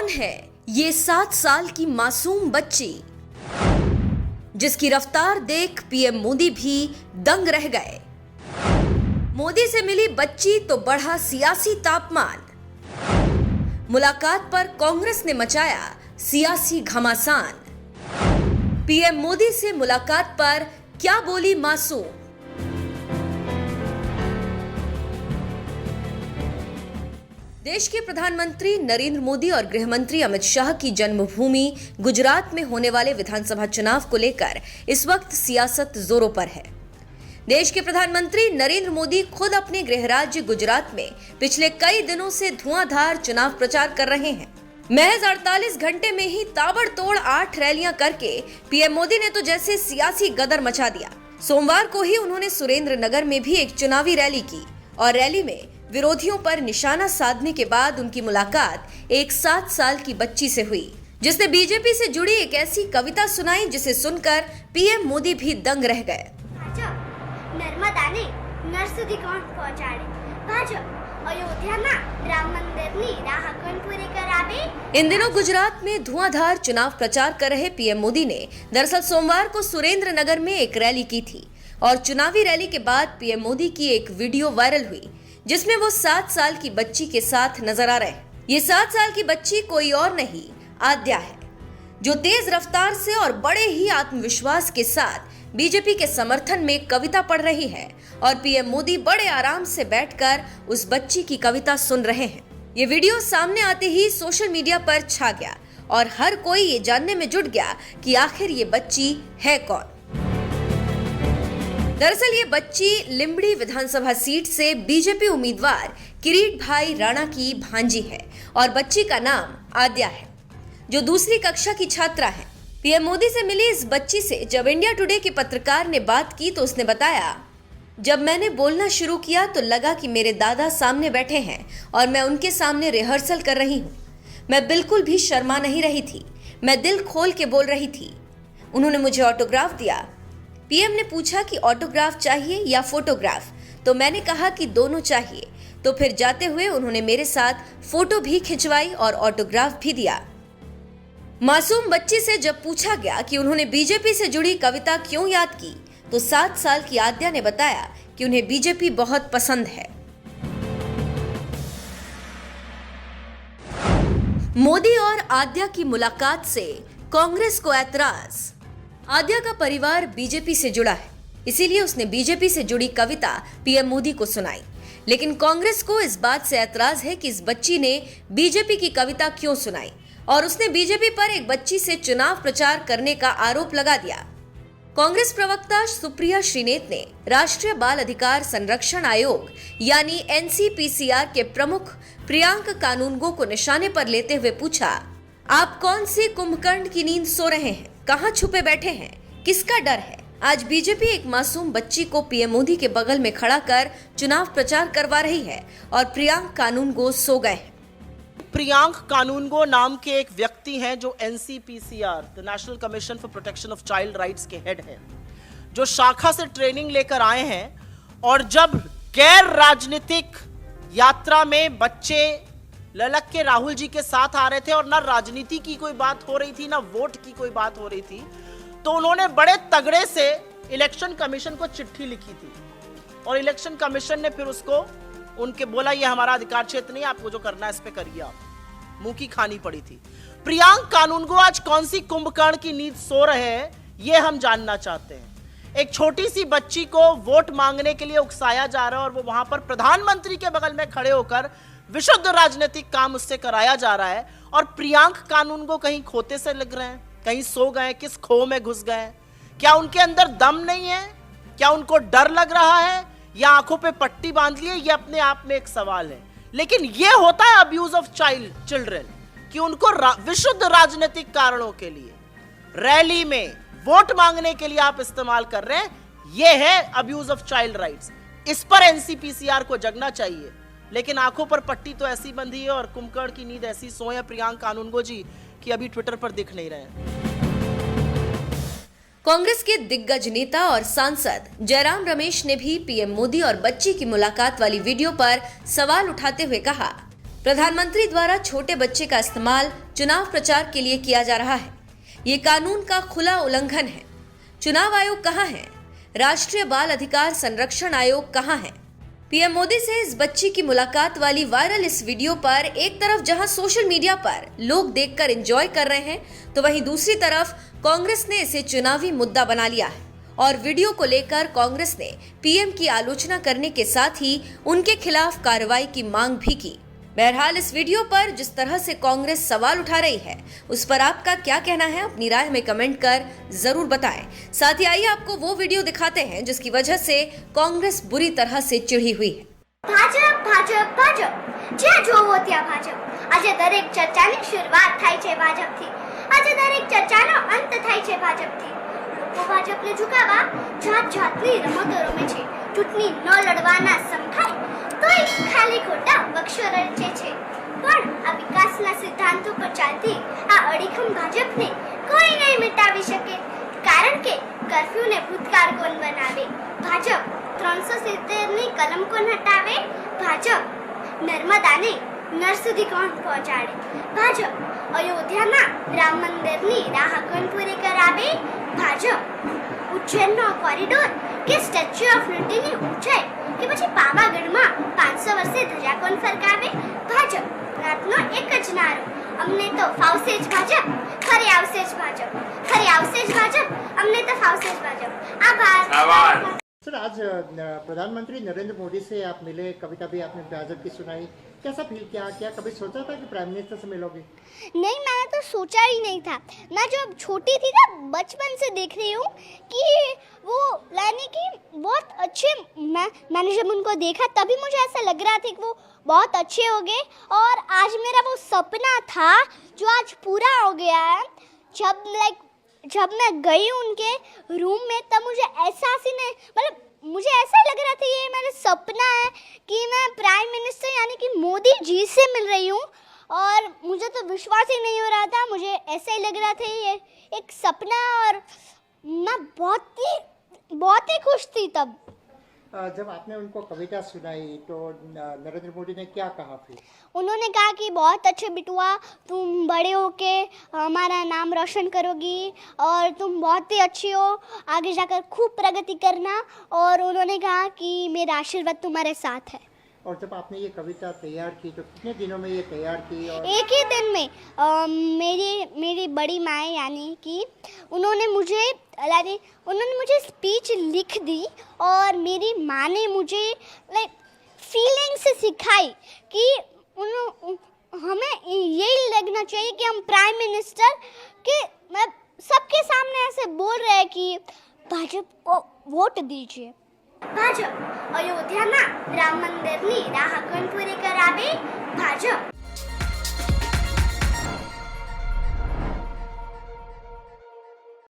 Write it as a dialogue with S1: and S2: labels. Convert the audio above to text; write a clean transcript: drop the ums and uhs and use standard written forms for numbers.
S1: कौन है ये 7 साल की मासूम बच्ची जिसकी रफ्तार देख पीएम मोदी भी दंग रह गए। मोदी से मिली बच्ची तो बढ़ा सियासी तापमान। मुलाकात पर कांग्रेस ने मचाया सियासी घमासान। पीएम मोदी से मुलाकात पर क्या बोली मासूम। देश के प्रधानमंत्री नरेंद्र मोदी और गृह मंत्री अमित शाह की जन्मभूमि गुजरात में होने वाले विधानसभा चुनाव को लेकर इस वक्त सियासत जोरों पर है। देश के प्रधानमंत्री नरेंद्र मोदी खुद अपने गृह राज्य गुजरात में पिछले कई दिनों से धुआंधार चुनाव प्रचार कर रहे हैं। महज 48 घंटे में ही ताबड़तोड़ 8 रैलियां करके पीएम मोदी ने तो जैसे सियासी गदर मचा दिया। सोमवार को ही उन्होंने सुरेंद्र नगर में भी एक चुनावी रैली की और रैली में विरोधियों पर निशाना साधने के बाद उनकी मुलाकात एक 7 साल की बच्ची से हुई, जिसने बीजेपी से जुड़ी एक ऐसी कविता सुनाई जिसे सुनकर पीएम मोदी भी दंग रह गए।
S2: नर्मदा ने नर સુધી કોણ પહોંચાડે ભાજપ અયોધ્યામાં રામ મંદિરની રાહ કોણ પૂરી કરાવે।
S1: इन दिनों गुजरात में धुआंधार चुनाव प्रचार कर रहे पीएम मोदी ने दरअसल सोमवार को सुरेंद्र नगर में एक रैली की थी और चुनावी रैली के बाद पीएम मोदी की एक वीडियो वायरल हुई जिसमें वो 7 साल की बच्ची के साथ नजर आ रहे हैं। ये 7 साल की बच्ची कोई और नहीं आद्या है, जो तेज रफ्तार से और बड़े ही आत्मविश्वास के साथ बीजेपी के समर्थन में कविता पढ़ रही है और पीएम मोदी बड़े आराम से बैठकर उस बच्ची की कविता सुन रहे हैं। ये वीडियो सामने आते ही सोशल मीडिया पर छा गया और हर कोई ये जानने में जुट गया कि आखिर ये बच्ची है कौन। दरअसल ये बच्ची लिंबड़ी विधानसभा सीट से बीजेपी उम्मीदवार किरीट भाई राणा की भांजी है और बच्ची का नाम आद्या है, जो दूसरी कक्षा की छात्रा है। पीएम मोदी से मिली इस बच्ची से जब इंडिया टुडे के पत्रकार ने बात की तो उसने बताया, जब मैंने बोलना शुरू किया तो लगा कि मेरे दादा सामने बैठे हैं और मैं उनके सामने रिहर्सल कर रही हूँ। मैं बिल्कुल भी शर्मा नहीं रही थी, मैं दिल खोल के बोल रही थी। उन्होंने मुझे ऑटोग्राफ दिया। पीएम ने पूछा कि ऑटोग्राफ चाहिए या फोटोग्राफ, तो मैंने कहा कि दोनों चाहिए। तो फिर जाते हुए उन्होंने मेरे साथ फोटो भी खिंचवाई और ऑटोग्राफ भी दिया। मासूम बच्ची से जब पूछा गया कि उन्होंने बीजेपी से जुड़ी कविता क्यों याद की, तो 7 साल की आद्या ने बताया कि उन्हें बीजेपी बहुत पसंद है। मोदी और आद्या की मुलाकात से कांग्रेस को ऐतराज। आद्या का परिवार बीजेपी से जुड़ा है, इसीलिए उसने बीजेपी से जुड़ी कविता पीएम मोदी को सुनाई। लेकिन कांग्रेस को इस बात से ऐतराज है कि इस बच्ची ने बीजेपी की कविता क्यों सुनाई और उसने बीजेपी पर एक बच्ची से चुनाव प्रचार करने का आरोप लगा दिया। कांग्रेस प्रवक्ता सुप्रिया श्रीनेत ने राष्ट्रीय बाल अधिकार संरक्षण आयोग यानी एनसीपीसीआर के प्रमुख प्रियांक कानूनगो को निशाने पर लेते हुए पूछा, आप कौन सी कुंभकर्ण की नींद सो रहे हैं? कहां छुपे बैठे हैं? किसका डर है? आज बीजेपी एक मासूम बच्ची को पीएम मोदी के बगल में खड़ा कर चुनाव प्रचार करवा रही है और प्रियांक कानूनगो सो गए हैं।
S3: प्रियांक कानूनगो नाम के एक व्यक्ति हैं जो NCPCR the national commission for protection of child rights के हेड हैं, जो शाखा से ट्रेनिंग लेकर आए हैं और जब गैर राजनीतिक यात्रा में बच्चे ललक के राहुल जी के साथ आ रहे थे और ना राजनीति की कोई बात हो रही थी ना वोट की कोई बात हो रही थी, तो उन्होंने बड़े तगड़े से इलेक्शन कमीशन को चिट्ठी लिखी थी और इलेक्शन कमीशन ने फिर उसको उनके बोला ये हमारा अधिकार क्षेत्र नहीं, आपको जो करना है इस पे करिए। आप मुंह की खानी पड़ी थी। प्रियांक कानूनगो आज कौन सी कुंभकर्ण की नींद सो रहे हैं ये हम जानना चाहते हैं। एक छोटी सी बच्ची को वोट मांगने के लिए उकसाया जा रहा है और वो वहां पर प्रधानमंत्री के बगल में खड़े होकर विशुद्ध राजनीतिक काम उससे कराया जा रहा है और प्रियांक कानूनगो कहीं खोते से लग रहे हैं, कहीं सो गए, किस खो में घुस गए? क्या उनके अंदर दम नहीं है? क्या उनको डर लग रहा है या आंखों पे पट्टी बांध ली है? ये अपने आप में एक सवाल है। लेकिन ये होता है अब्यूज ऑफ चिल्ड्रन कि उनको विशुद्ध राजनीतिक कारणों के लिए रैली में वोट मांगने के लिए आप इस्तेमाल कर रहे हैं। ये है अब्यूज ऑफ चाइल्ड राइट्स। इस पर एनसीपीसीआर को जगना चाहिए। लेकिन आंखों पर पट्टी तो ऐसी बंधी है और कुंभकर्ण की नींद ऐसी सोए प्रियांक कानूनगो जी कि अभी ट्विटर पर दिख नहीं रहे हैं।
S1: कांग्रेस के दिग्गज नेता और सांसद जयराम रमेश ने भी पीएम मोदी और बच्ची की मुलाकात वाली वीडियो पर सवाल उठाते हुए कहा, प्रधानमंत्री द्वारा छोटे बच्चे का इस्तेमाल चुनाव प्रचार के लिए किया जा रहा है। ये कानून का खुला उल्लंघन है। चुनाव आयोग कहाँ है? राष्ट्रीय बाल अधिकार संरक्षण आयोग कहाँ है? पीएम मोदी से इस बच्ची की मुलाकात वाली वायरल इस वीडियो पर एक तरफ जहां सोशल मीडिया पर लोग देखकर एंजॉय कर रहे हैं, तो वहीं दूसरी तरफ कांग्रेस ने इसे चुनावी मुद्दा बना लिया है और वीडियो को लेकर कांग्रेस ने पीएम की आलोचना करने के साथ ही उनके खिलाफ कार्रवाई की मांग भी की। बहरहाल इस वीडियो पर जिस तरह से कांग्रेस सवाल उठा रही है, उस पर आपका क्या कहना है? अपनी राय में कमेंट कर जरूर बताएं। साथ ही आइए आपको वो वीडियो दिखाते हैं जिसकी वजह से कांग्रेस बुरी तरह से चिढ़ी हुई है।
S2: ભાજપ ભાજપ ભાજપ જ્યાં જોવો ત્યાં ભાજપ। આજે દરેક ચર્ચાની શરૂઆત થાય છે ભાજપથી। આજે દરેક ચર્ચાનો અંત થાય છે ભાજપથી। લોકો ભાજપને ઝુકાવવા જાત જાતની રમતો રમે છે। ચૂંટણી ન લડવાના સમખાય તોય ખાલી ખોટા વક્ષો રચે છે। પણ આ વિકાસના સિદ્ધાંતો પર ચાલતી આ અડીખમ ભાજપને કોઈ નહીં મિટાવી શકે, કારણ કે કર્ફ્યુને ભૂતકાળ કોણ બનાવે? ભાજપ 370 ની કલમ કોણ હટાવે? ભાજપ નર્મદાને નર સુધી કોણ પહોંચાડે? ભાજપ અયોધ્યામાં રામ મંદિરની રાહ કોણ પૂરી કરાવે? ભાજપ ઉજ્જૈનનો કોરિડોર કે સ્ટેચ્યુ ઓફ યુનિટીની ઊંચાઈ કે પછી પાવાગઢમાં 500 વર્ષે ધજા કોણ ફરકાવે? ભાજપ રાતનો એક જ નારો, અમને તો ફાવશે જ ભાજપ, ફરી આવશે જ ભાજપ, ફરી આવશે જ ભાજપ, અમને તો ફાવશે જ ભાજપ। આભાર।
S4: सर, आज प्रधानमंत्री नरेंद्र मोदी से आप मिले, कविता भी आपने भाजपा की सुनाई, कैसा फील किया? क्या कभी सोचा था कि प्राइम मिनिस्टर से मिलोगे?
S2: नहीं, मैंने तो सोचा ही नहीं था। मैं जब छोटी थी ना, बचपन से देख रही हूँ कि वो यानी कि बहुत अच्छे, मैंने जब उनको देखा तभी मुझे ऐसा लग रहा था कि वो बहुत अच्छे हो गए, और आज मेरा वो सपना था जो आज पूरा हो गया है। जब मैं गई उनके रूम में तब मुझे एहसास ही नहीं, मतलब मुझे ऐसा लग रहा था ये मेरा सपना है कि मैं प्राइम मिनिस्टर यानी कि मोदी जी से मिल रही हूँ, और मुझे तो विश्वास ही नहीं हो रहा था। मुझे ऐसा ही लग रहा था ये एक सपना, और मैं बहुत ही खुश थी तब।
S4: जब आपने उनको कविता सुनाई तो नरेंद्र मोदी ने क्या कहा फिर?
S2: उन्होंने कहा कि बहुत अच्छे बिटुआ, तुम बड़े होके हमारा नाम रोशन करोगी और तुम बहुत ही अच्छी हो, आगे जाकर खूब प्रगति करना, और उन्होंने कहा कि मेरा आशीर्वाद तुम्हारे साथ है।
S4: और जब आपने ये कविता तैयार की तो कितने दिनों में ये तैयार की? और
S2: एक ही दिन में मेरी बड़ी माँ यानी कि उन्होंने मुझे स्पीच लिख दी, और मेरी माँ ने मुझे लाइक फीलिंग से सिखाई कि हमें यही लगना चाहिए कि हम प्राइम मिनिस्टर के सबके सामने ऐसे बोल रहे हैं कि भाजपा को वोट दीजिए। भाजप अयोध्याમાં રામ મંદિરની રાહ કોણ પૂરી કરાવે? ભાજપ